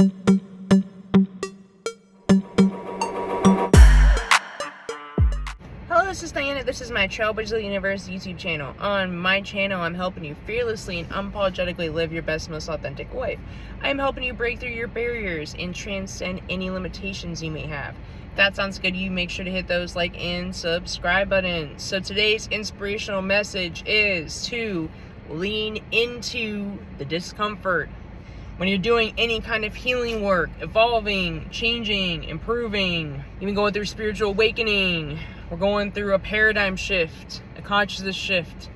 Hello, this is Diana. This is my Trailblazer of the Universe YouTube channel. On my channel, I'm helping you fearlessly and unapologetically live your best, most authentic life. I'm helping you break through your barriers and transcend any limitations you may have. If that sounds good to you, make sure to hit those like and subscribe buttons. So today's inspirational message is to lean into the discomfort. When you're doing any kind of healing work, evolving, changing, improving, even going through spiritual awakening, we're going through a paradigm shift, a consciousness shift.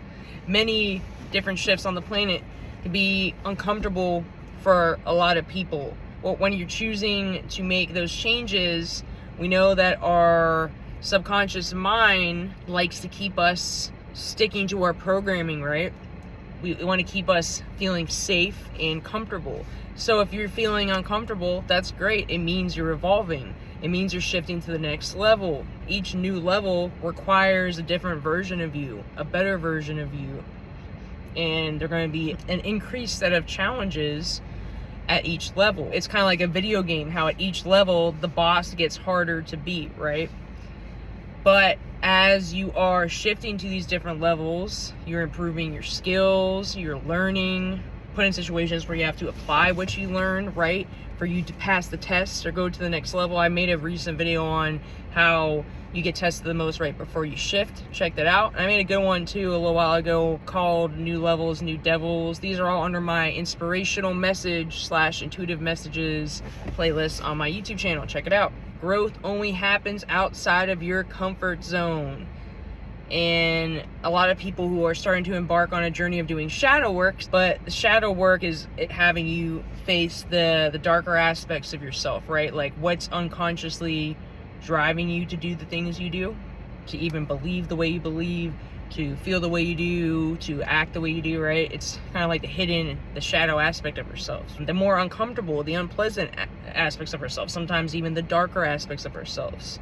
Many different shifts on the planet can be uncomfortable for a lot of people. Well, when you're choosing to make those changes, we know that our subconscious mind likes to keep us sticking to our programming, right? We want to keep us feeling safe and comfortable. So if you're feeling uncomfortable, that's great. It means you're evolving. It means you're shifting to the next level. Each new level requires a different version of you, a better version of you. And they're going to be an increased set of challenges at each level. It's kind of like a video game, how at each level, the boss gets harder to beat, right? But as you are shifting to these different levels, you're improving your skills, you're learning, put in situations where you have to apply what you learn, right? For you to pass the test or go to the next level. I made a recent video on how you get tested the most right before you shift. Check that out. I made a good one too a little while ago called New Levels, New Devils. These are all under my inspirational message / intuitive messages playlist on my YouTube channel. Check it out. Growth only happens outside of your comfort zone. And a lot of people who are starting to embark on a journey of doing shadow work, but the shadow work is having you face the darker aspects of yourself, right? Like what's unconsciously driving you to do the things you do, to even believe the way you believe, to feel the way you do, to act the way you do, right? It's kind of like the shadow aspect of ourselves. The more uncomfortable, the unpleasant aspects of ourselves, sometimes even the darker aspects of ourselves.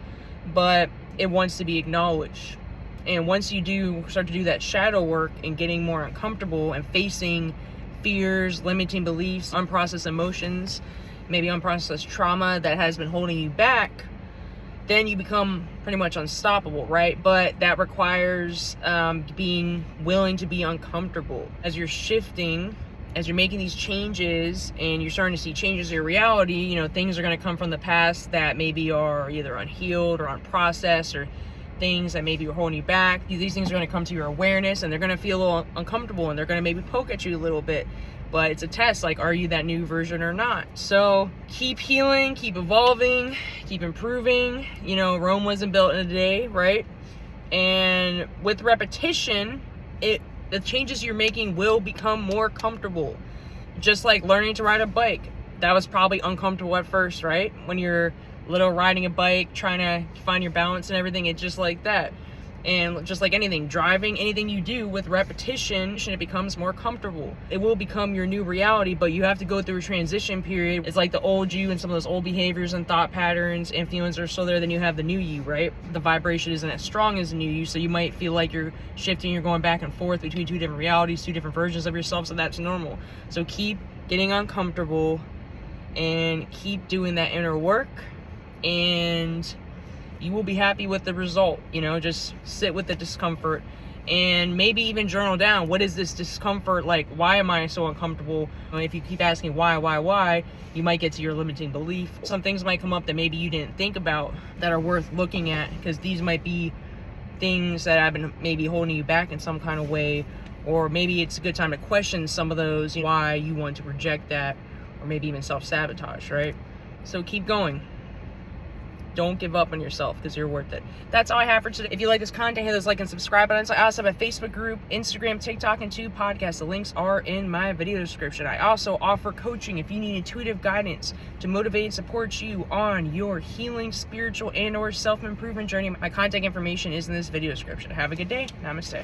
But it wants to be acknowledged. And once you do start to do that shadow work and getting more uncomfortable and facing fears, limiting beliefs, unprocessed emotions, maybe unprocessed trauma that has been holding you back, then you become pretty much unstoppable, right? But that requires being willing to be uncomfortable. As you're shifting, as you're making these changes and you're starting to see changes in your reality, you know, things are going to come from the past that maybe are either unhealed or unprocessed, or things that maybe are holding you back. These things are going to come to your awareness and they're going to feel a little uncomfortable and they're going to maybe poke at you a little bit. But it's a test, like, are you that new version or not? So keep healing, keep evolving, keep improving. You know, Rome wasn't built in a day, right? And with repetition, the changes you're making will become more comfortable. Just like learning to ride a bike. That was probably uncomfortable at first, right? When you're little riding a bike, trying to find your balance and everything, it's just like that. And just like anything, driving, anything you do with repetition, it becomes more comfortable. It will become your new reality, but you have to go through a transition period. It's like the old you and some of those old behaviors and thought patterns and feelings are still there, then you have the new you, right? The vibration isn't as strong as the new you, so you might feel like you're shifting, you're going back and forth between two different realities, two different versions of yourself, so that's normal. So keep getting uncomfortable and keep doing that inner work, and you will be happy with the result. You know, just sit with the discomfort and maybe even journal down, what is this discomfort like? Why am I so uncomfortable? If you keep asking why, you might get to your limiting belief. Some things might come up that maybe you didn't think about that are worth looking at, because these might be things that have been maybe holding you back in some kind of way, or maybe it's a good time to question some of those, why you want to reject that, or maybe even self-sabotage, right? So keep going. Don't give up on yourself, because you're worth it. That's all I have for today. If you like this content, hit those like and subscribe buttons. I also have a Facebook group, Instagram, TikTok, and 2 podcasts. The links are in my video description. I also offer coaching if you need intuitive guidance to motivate and support you on your healing, spiritual, and/or self-improvement journey. My contact information is in this video description. Have a good day. Namaste.